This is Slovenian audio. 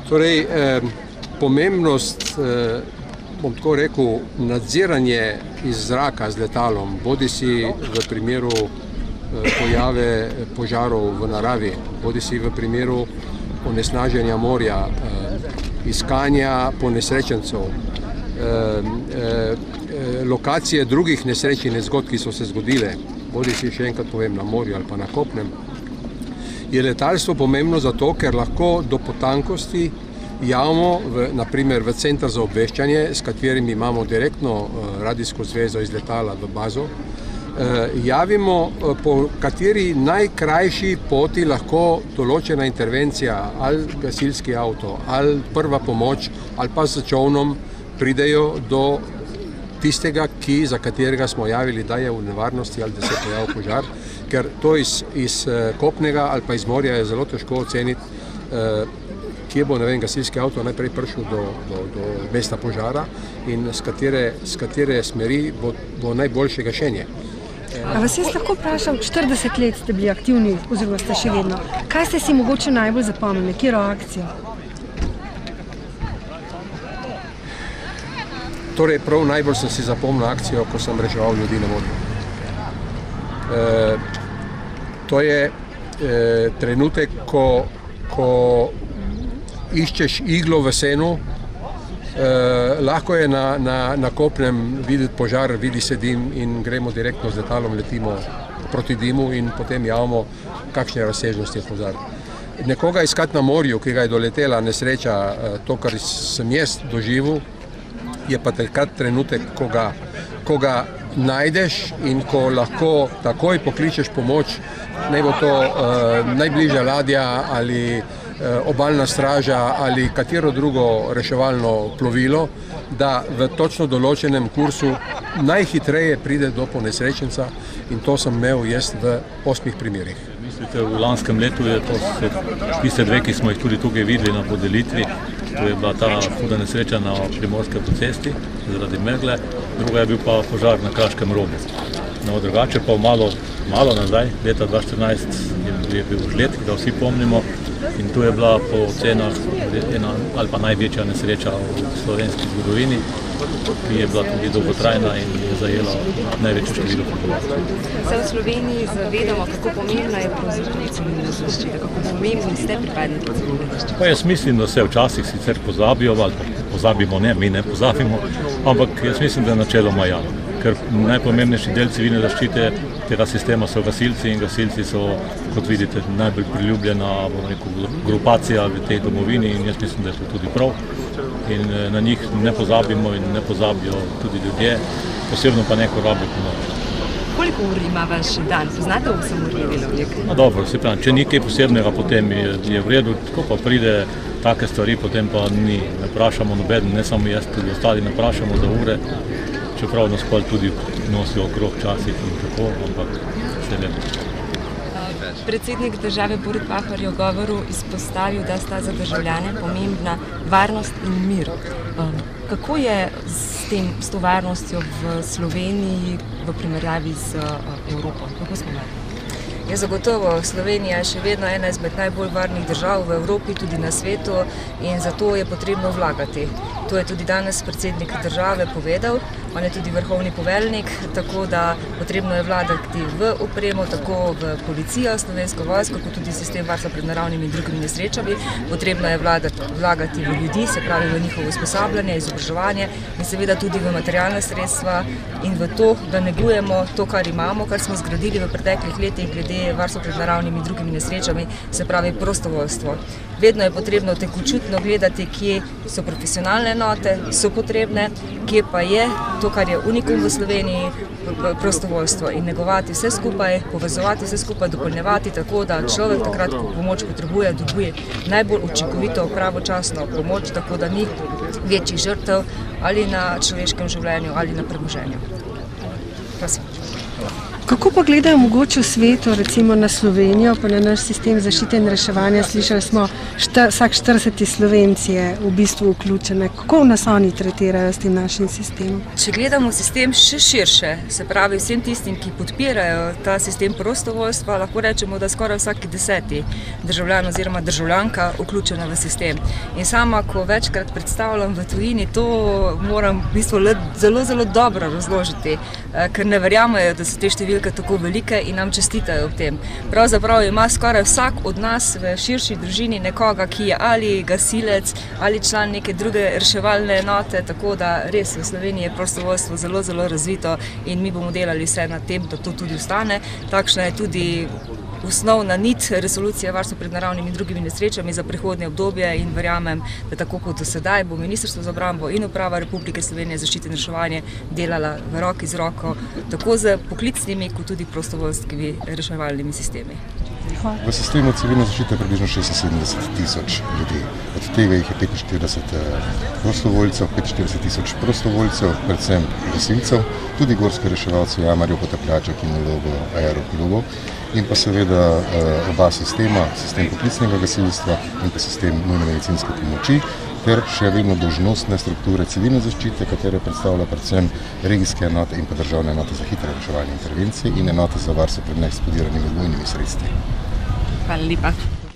Torej, pomembnost, bom tako rekel, nadziranje iz zraka z letalom, bodisi v primeru pojave požarov v naravi, bodisi v primeru onesnaženja morja, iskanja ponesrečencev, lokacije drugih nesrečnih nezgod, ki so se zgodile, bodisi še enkrat povem na morju ali pa na kopnem, je letalstvo pomembno zato, ker lahko do potankosti javimo, naprimer v center za obveščanje, s katerimi imamo direktno radijsko zvezo iz letala v bazo, javimo, po kateri najkrajši poti lahko določena intervencija, ali gasilski avto, ali prva pomoč, ali pa s čolnom pridejo do tistega, za katerega smo javili, da je v nevarnosti ali da se pojavil požar, ker to iz kopnega ali pa iz morja je zelo težko oceniti, kje bo, gasilski avto najprej prišel do mesta požara in s katere smeri bo najboljše gašenje. A vas jaz lahko vprašam, 40 let ste bili aktivni, oziroma ste še vedno. Kaj ste si mogoče najbolj zapomnili, katero akcijo? Torej, prav najbolj sem si zapomnil akcijo, ko sem reševal ljudi na morju. To je trenutek, ko iščeš iglo v senu, lahko je na kopnem videti požar, vidi se dim in gremo direktno z letalom, letimo proti dimu in potem javimo, kakšne razsežnosti je požar. Nekoga iskati na morju, ki ga je doletela nesreča, to, kar sem jaz doživel, je pa takrat trenutek, ko ga najdeš in ko lahko takoj pokličeš pomoč, naj bo to najbližja ladja ali obalna straža ali katero drugo reševalno plovilo, da v točno določenem kursu najhitreje pride do ponesrečenca in to sem imel jaz v 8 primerih. Mislite, v lanskem letu je to tiste dve, ki smo jih tudi tukaj videli na podelitvi, to je bila ta huda nesreča na Primorske cesti zaradi megle, druga je bil pa požar na Kraškem robu. No, drugače pa malo nazaj, leta 2014 je bil žled, ki ga vsi pomnimo, in tu je bila po ocenah ena ali pa največja nesreča v slovenski zgodovini, ki je bila tudi dolgotrajna in je zajela največje število prebivalcev. Se v Sloveniji zavedamo, kako pomembna je pravzaprav civilna zaščita, kako pomembni ste pripadniki civilne zaščite? Jaz mislim, da se včasih sicer pozabijo, ali pozabimo ne, mi ne pozabimo, ampak jaz mislim, da je načeloma ja. Ker najpomembnejši del civilne zaščite tega sistema so gasilci in gasilci so, kot vidite, najbolj priljubljena grupacija v tej domovini in jaz mislim, da je to tudi prav. In na njih ne pozabimo in ne pozabijo tudi ljudje, posebno pa ne, ko rabijo pomoč. Koliko ur ima vaš dan? Poznate vsemurni delovnik? No, dobro, se pravi, če ni kaj posebnega, potem je v redu, ko pa pride take stvari, potem pa ni. Ne vprašamo nobeden, ne samo jaz, tudi ostali ne vprašamo za ure, čeprav nas pa tudi nosijo okrog časih in tako, ampak vse lepo. Predsednik države Borut Pahor je v govoru izpostavil, da sta za državljane pomembna varnost in mir. Kako je s to varnostjo v Sloveniji v primerjavi z Evropo? Kako smo varni? Je zagotovo, Slovenija je še vedno ena izmed najbolj varnih držav v Evropi, tudi na svetu, in zato je potrebno vlagati. To je tudi danes predsednik države povedal, on je tudi vrhovni poveljnik, tako da potrebno je vlagati v opremo, tako v policijo, slovensko vojsko, kot tudi sistem varstva pred naravnimi in drugimi nesrečami. Potrebno je vlagati v ljudi, se pravi v njihovo usposabljanje, izobraževanje in seveda tudi v materialna sredstva in v to, da negujemo to, kar imamo, kar smo zgradili v preteklih letih glede varstva pred naravnimi in drugimi nesrečami, se pravi prostovoljstvo. Vedno je potrebno tekočutno gledati, kje so profesionalne enote, so potrebne, kje pa je to, kar je unikum v Sloveniji, prostovoljstvo in negovati vse skupaj, povezovati vse skupaj, dopolnjevati tako, da človek takrat, ko pomoč potrebuje, dobuje najbolj učinkovito, pravočasno pomoč, tako da ni večjih žrtev ali na človeškem življenju ali na premoženju. Prosim. Kako pa gledajo mogoče v svetu, recimo na Slovenijo, pa na naš sistem zaščite in reševanja? Slišali smo, vsak 40 Slovenc je v bistvu vključen. Kako nas oni tretirajo s tem našim sistemom? Če gledamo sistem še širše, se pravi vsem tistim, ki podpirajo ta sistem prostovoljstva, lahko rečemo, da skoraj vsaki 10. državljan oziroma državljanka vključena v sistem. In sama, ko večkrat predstavljam v tujini, to moram v bistvu zelo, zelo dobro razložiti, ker ne verjamejo, da so te številke tako velike in nam čestitajo ob tem. Pravzaprav ima skoraj vsak od nas v širši družini nekoga, ki je ali gasilec ali član neke druge reševalne enote, tako da res v Sloveniji je prostovoljstvo zelo, zelo razvito in mi bomo delali vse na tem, da to tudi ostane. Takšna je tudi osnovna nit resolucije varstva pred naravnimi in drugimi nesrečami za prihodnje obdobje in verjamem, da tako kot do sedaj bo Ministrstvo za obrambo in Uprava Republike Slovenije za zaščito in reševanje delala v roki z roko, tako z poklicnimi kot tudi prostovoljskimi reševalnimi sistemi. V sistemu civilne zaščite je približno 76 tisoč ljudi. Od tega jih je 45 prostovoljcev, 45 tisoč prostovoljcev, predvsem gasilcev, tudi gorske reševalce, jamarjev, potapljačev, kinologov, aeropilogov in pa seveda oba sistema, sistem poklicnega gasilstva in pa sistem nujne medicinske pomoči, ter še vedno dolžnostne strukture civilne zaščite, katere predstavlja predvsem regijske enote in pa državne enote za hitre reševalne intervencije in enote za varstvo pred neeksplodiranimi bojnimi sredstvi. Hvala lepa.